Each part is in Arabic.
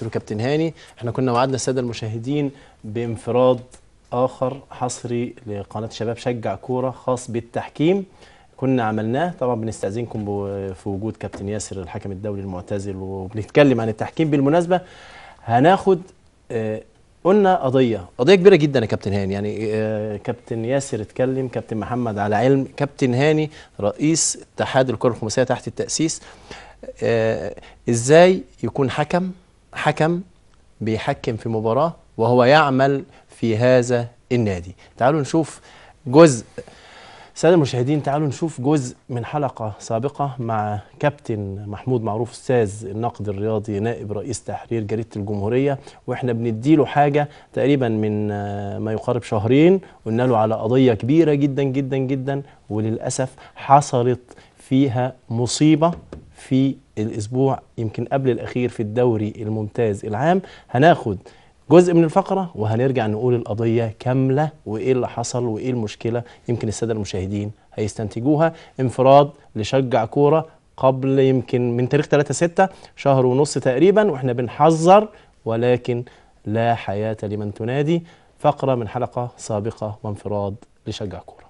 قلت له كابتن هاني احنا كنا وعدنا الساده المشاهدين بانفراد اخر حصري لقناه شباب شجع كوره خاص بالتحكيم، كنا عملناه. طبعا بنستأذنكم في وجود كابتن ياسر الحكم الدولي المعتزل وبنتكلم عن التحكيم. بالمناسبه هناخد قلنا قضيه كبيره جدا يا كابتن هاني، يعني كابتن ياسر اتكلم، كابتن محمد على علم، كابتن هاني رئيس اتحاد الكره الخماسيه تحت التأسيس. ازاي يكون حكم بيحكم في مباراه وهو يعمل في هذا النادي؟ تعالوا نشوف جزء، سادة المشاهدين تعالوا نشوف جزء من حلقة سابقة مع كابتن محمود معروف أستاذ النقد الرياضي نائب رئيس تحرير جريدة الجمهورية، وإحنا بنديله حاجة تقريبا من ما يقارب شهرين، قلنا له على قضية كبيرة جدا جدا جدا، وللأسف حصلت فيها مصيبة في الأسبوع يمكن قبل الأخير في الدوري الممتاز العام. هناخد جزء من الفقرة وهنرجع نقول القضية كاملة وإيه اللي حصل وإيه المشكلة، يمكن السادة المشاهدين هيستنتجوها. انفراد لشجع كورة قبل يمكن من تاريخ 3/6 شهر ونص تقريبا، وإحنا بنحذر ولكن لا حياة لمن تنادي. فقرة من حلقة سابقة وانفراد لشجع كورة.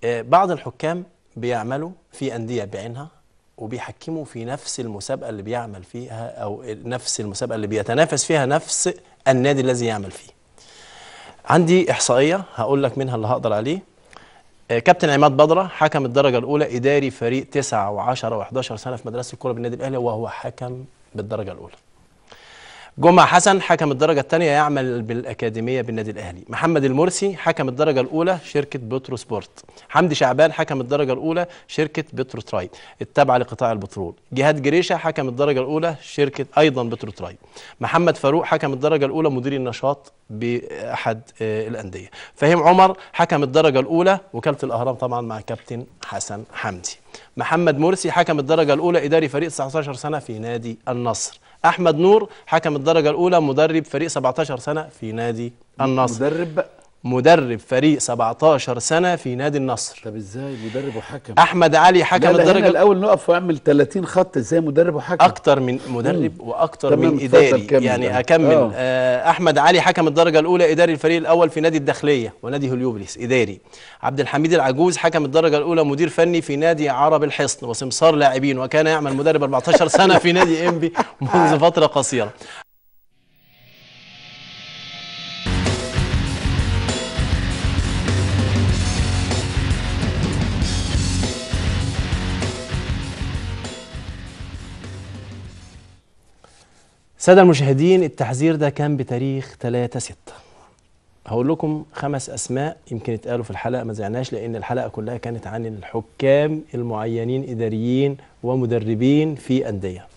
بعض الحكام بيعملوا في أندية بعينها وبيحكموا في نفس المسابقة اللي بيعمل فيها أو نفس المسابقة اللي بيتنافس فيها نفس النادي الذي يعمل فيه. عندي إحصائية هقول لك منها اللي هقدر عليه. كابتن عماد بدرة حكم الدرجة الأولى إداري فريق 9 و10 و11 سنة في مدرسة الكرة بالنادي الأهلي وهو حكم بالدرجة الأولى. جمعة حسن حكم الدرجة الثانية يعمل بالأكاديمية بالنادي الأهلي. محمد المرسي حكم الدرجة الأولى شركة بترو سبورت. حمدي شعبان حكم الدرجة الأولى شركة بترو تراي التابعة لقطاع البترول. جهاد جريشة حكم الدرجة الأولى شركة أيضا بترو تراي. محمد فاروق حكم الدرجة الأولى مدير النشاط بأحد الأندية. فهيم عمر حكم الدرجة الأولى وكالة الأهرام طبعا مع كابتن حسن حمدي. محمد مرسي حكم الدرجة الأولى إداري فريق 19 سنة في نادي النصر. أحمد نور حكم الدرجة الأولى مدرب فريق 17 سنة في نادي النصر. مدرب فريق 17 سنة في نادي النصر. طب ازاي مدرب وحكم؟ أحمد علي حكم الدرجة الأول نقف ونعمل 30 خط، ازاي مدرب وحكم؟ أكتر من مدرب وأكتر من إداري يعني أكمل. أحمد علي حكم الدرجة الأولى إداري الفريق الأول في نادي الداخلية ونادي هليوبلس إداري. عبد الحميد العجوز حكم الدرجة الأولى مدير فني في نادي عرب الحصن وسمسار لاعبين، وكان يعمل مدرب 14 سنة في نادي إنبي منذ فترة قصيرة. سادة المشاهدين التحذير ده كان بتاريخ 3/6. هقول لكم 5 أسماء يمكن اتقالوا في الحلقة ما زعناش لأن الحلقة كلها كانت عن الحكام المعينين إداريين ومدربين في أندية.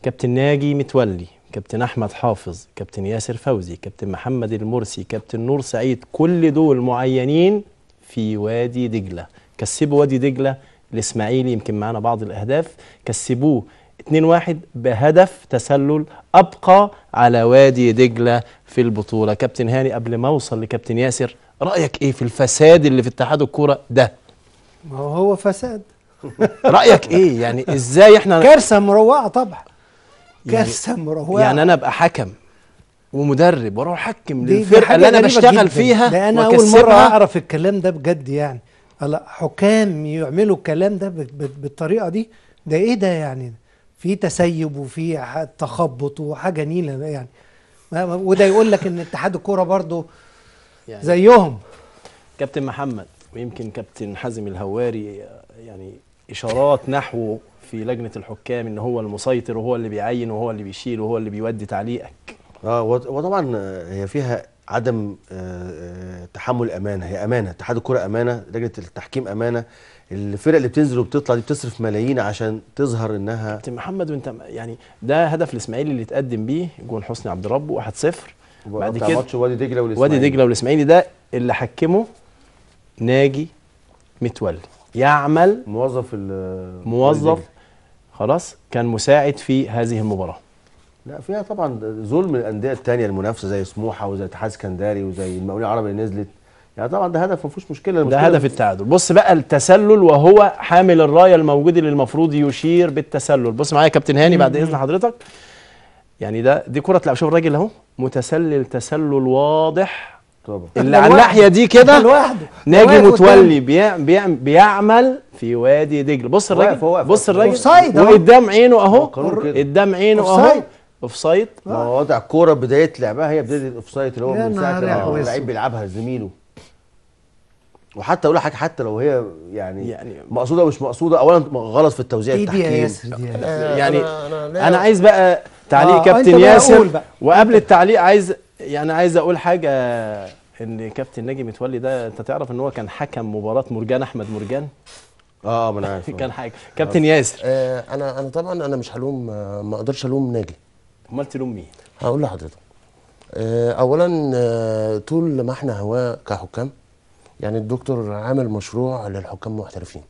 كابتن ناجي متولي، كابتن أحمد حافظ، كابتن ياسر فوزي، كابتن محمد المرسي، كابتن نور سعيد، كل دول معينين في وادي دجلة. كسبوا وادي دجلة الإسماعيلي يمكن معانا بعض الأهداف، كسبوه 2-1 بهدف تسلل أبقى على وادي دجلة في البطولة. كابتن هاني قبل ما أوصل لكابتن ياسر، رأيك إيه في الفساد اللي في اتحاد الكورة ده؟ ما هو فساد. رأيك إيه يعني إزاي إحنا كارثة مروعة طبعا، كارثة مروعة. يعني أنا أبقى حكم ومدرب واروح أحكم للفرقة اللي أنا بشتغل فيها ده أنا أول مرة أعرف الكلام ده بجد يعني. هلا حكام يعملوا الكلام ده بالطريقة دي، ده إيه ده يعني؟ في تسيب وفي تخبط وحاجه نيله يعني. وده يقول لك ان اتحاد الكوره برضو يعني زيهم. كابتن محمد ويمكن كابتن حازم الهواري يعني اشارات نحوه في لجنه الحكام ان هو المسيطر وهو اللي بيعين وهو اللي بيشيل وهو اللي بيودي تعليقك. وطبعا هي فيها عدم تحمل امانه، هي امانه، اتحاد الكوره امانه، لجنه التحكيم امانه، الفرق اللي بتنزل وبتطلع دي بتصرف ملايين عشان تظهر انها. كابتن محمد وانت يعني ده هدف الاسماعيلي اللي اتقدم بيه جون حسني عبد ربه 1-0 بعد بتاع كده ماتش وادي دجله والاسماعيلي. وادي دجله والاسماعيلي ده اللي حكمه ناجي متولي، يعمل موظف خلاص كان مساعد في هذه المباراه. لا فيها طبعا ظلم الانديه الثانيه المنافسه زي سموحه وزي اتحاد اسكندري وزي المقاولين العربي اللي نزلت، يعني طبعا ده هدف ما فيهوش مشكله. ده هدف التعادل. بص بقى التسلل وهو حامل الرايه الموجود اللي المفروض يشير بالتسلل. بص معايا يا كابتن هاني بعد اذن حضرتك. يعني دي كره تلعب، شوف الراجل اهو متسلل تسلل واضح طبعا اللي على الناحيه دي كده لوحده ناجي متولي بيعمل في وادي دجله. بص الراجل، بص الراجل وقدام عينه اهو، قدام عينه اهو اوفسايد. ما هو وضع الكوره بدايه لعبها هي بدايه الاوفسايد اللي هو من ساعه لما اللعيب بيلعبها لزميله. وحتى اقول لك حاجه، حتى لو هي يعني مقصوده ومش مقصوده، اولا غلط في التوزيع التحكيم. يعني انا عايز بقى تعليق كابتن ياسر، وقبل التعليق عايز اقول حاجه، ان كابتن ناجي متولي ده انت تعرف ان هو كان حكم مباراه مرجان احمد مرجان. ما انا عارف. كان حاجه كابتن ياسر. انا طبعا انا مش هلوم، ما اقدرش الوم ناجي. امال تلوم مين؟ هقول لحضرتك. اولا طول ما احنا هواه كحكام، يعني الدكتور عامل مشروع للحكام المحترفين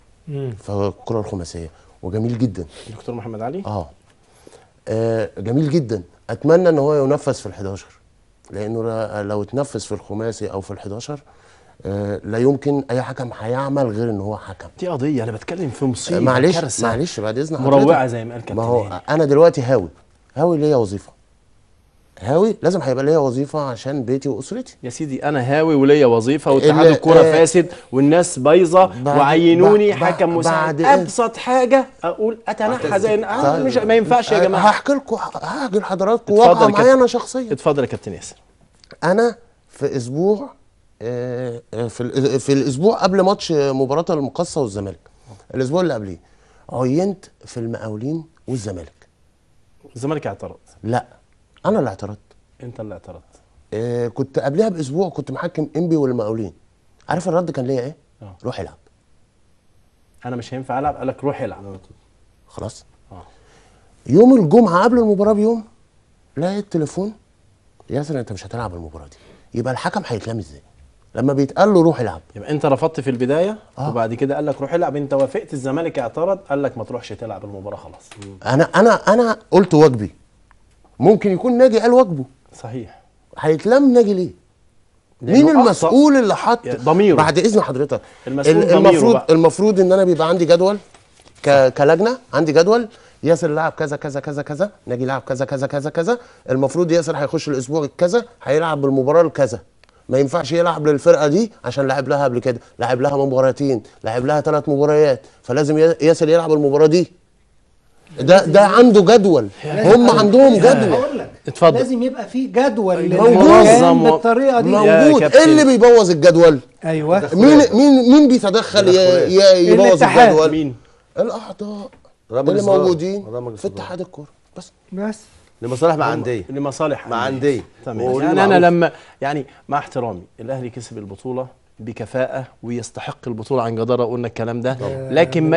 في الكره الخماسيه وجميل جدا. الدكتور محمد علي جميل جدا. اتمنى ان هو ينفذ في ال11، لانه لو اتنفذ في الخماسي او في ال11 لا يمكن اي حكم هيعمل غير ان هو حكم. دي قضيه، انا بتكلم في مصيبه معلش بعد اذن حضرتك، مروعه زي ما قال كابتن. ما هو انا دلوقتي هاوي ليا وظيفه، هاوي لازم هيبقى ليا وظيفه عشان بيتي واسرتي. يا سيدي انا هاوي وليا وظيفه واتحاد الكوره فاسد والناس بايظه وعينوني حكم مساعد. ابسط حاجه اقول اتنحى زي مش ما ينفعش يا جماعه. هحكي لحضراتكم واقعه معايا انا شخصيا. اتفضل يا كابتن ياسر. انا في اسبوع في الاسبوع قبل ماتش مباراه المقصه والزمالك، الاسبوع اللي قبليه عينت في المقاولين والزمالك. الزمالك اعترض؟ لا انا اللي اعترضت. انت اللي اعترضت؟ كنت قبلها باسبوع كنت محكم انبي والمقاولين. عارف الرد كان ليا ايه؟ روح العب. انا مش هينفع العب؟ قال لك روح العب. خلاص. يوم الجمعه قبل المباراه بيوم لقيت تليفون، ياسر انت مش هتلعب المباراه دي. يبقى الحكم هيتلام ازاي لما بيتقال له روح العب؟ يبقى انت رفضت في البدايه وبعد كده قال لك روح العب، انت وافقت، الزمالك اعترض قال لك ما تروحش تلعب المباراه خلاص. انا قلت واجبي. ممكن يكون ناجي قال واجبه. صحيح. هيتلام ناجي ليه؟ مين المسؤول اللي حط ضميره؟ بعد اذن حضرتك، المفروض ان انا بيبقى عندي جدول كلجنه، عندي جدول ياسر لعب كذا كذا كذا كذا، ناجي لعب كذا كذا كذا كذا، المفروض ياسر هيخش الاسبوع الكذا هيلعب بالمباراه الكذا. ما ينفعش يلعب للفرقه دي عشان لعب لها قبل كده، لعب لها مباراتين، لعب لها 3 مباريات، فلازم ياسر يلعب المباراه دي. ده عنده جدول، هم عندهم جدول. اتفضل. لازم يبقى في جدول منظم بالطريقه دي موجود. ايه اللي بيبوظ الجدول؟ ايوه مين بيتدخل يبوظ الجدول؟ مين؟ الاعضاء اللي موجودين في اتحاد الكوره. بس لمصالح مع انديه، مع انديه. تمام. يعني انا لما مع احترامي الاهلي كسب البطوله بكفاءه ويستحق البطوله عن جداره، قلنا الكلام ده، لكن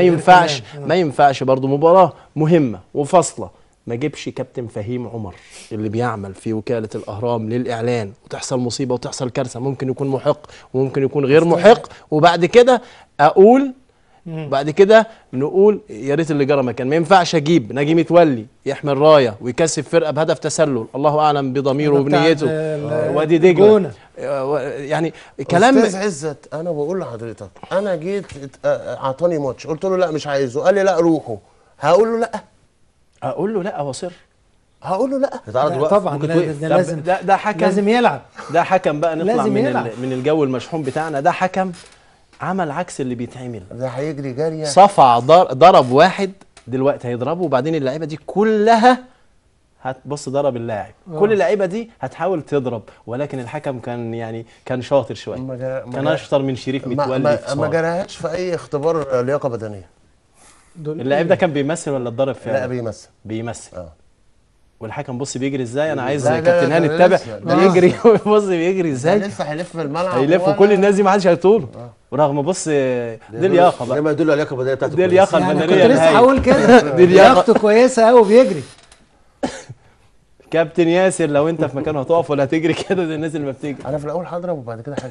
ما ينفعش برضو مباراه مهمه وفاصله ما جيبش كابتن فهيم عمر اللي بيعمل في وكاله الاهرام للاعلان وتحصل مصيبه وتحصل كارثه، ممكن يكون محق وممكن يكون غير محق، وبعد كده اقول بعد كده نقول يا ريت اللي جرى مكان. ما ينفعش اجيب ناجي متولي يحمل رايه ويكسب فرقه بهدف تسلل، الله اعلم بضميره وبنيته، وادي دجله، يعني كلام. استاذ عزت انا بقول لحضرتك، انا جيت اعطاني ماتش قلت له لا مش عايزه، قال لي لا روحوا، هقول له لا؟ اقول له لا واصر؟ هقول له لا طبعا. ده حكم لازم يلعب. ده حكم بقى نطلع من الجو المشحون بتاعنا. ده حكم عمل عكس اللي بيتعمل. ده هيجري جاريه صفع ضرب واحد، دلوقتي هيضربه، وبعدين اللعيبه دي كلها هتبص ضرب اللاعب. كل اللعيبه دي هتحاول تضرب، ولكن الحكم كان شاطر شويه، كان اشطر من شريف متولي. ما جراهاش في اي اختبار لياقه بدنيه. اللاعب ده كان بيمثل ولا اتضرب فعلا؟ لا بيمثل. والحكم بص بيجري ازاي. انا عايز كابتن هاني يتابع بيجري. بص بيجري ازاي، هيلف في الملعب، هيلف، وكل الناس دي ما حدش هيطوله، ورغم بص دي لياقه بقى، زي ما يدل على اللياقه البدنيه بتاعته، دي اللياقه البدنيه. كنت لسه هقول كده، دي لياقته كويسه قوي، بيجري. كابتن ياسر لو انت في مكانه هتقف ولا هتجري كده زي الناس اللي ما بتجري؟ انا في الاول هضرب وبعد كده حاجه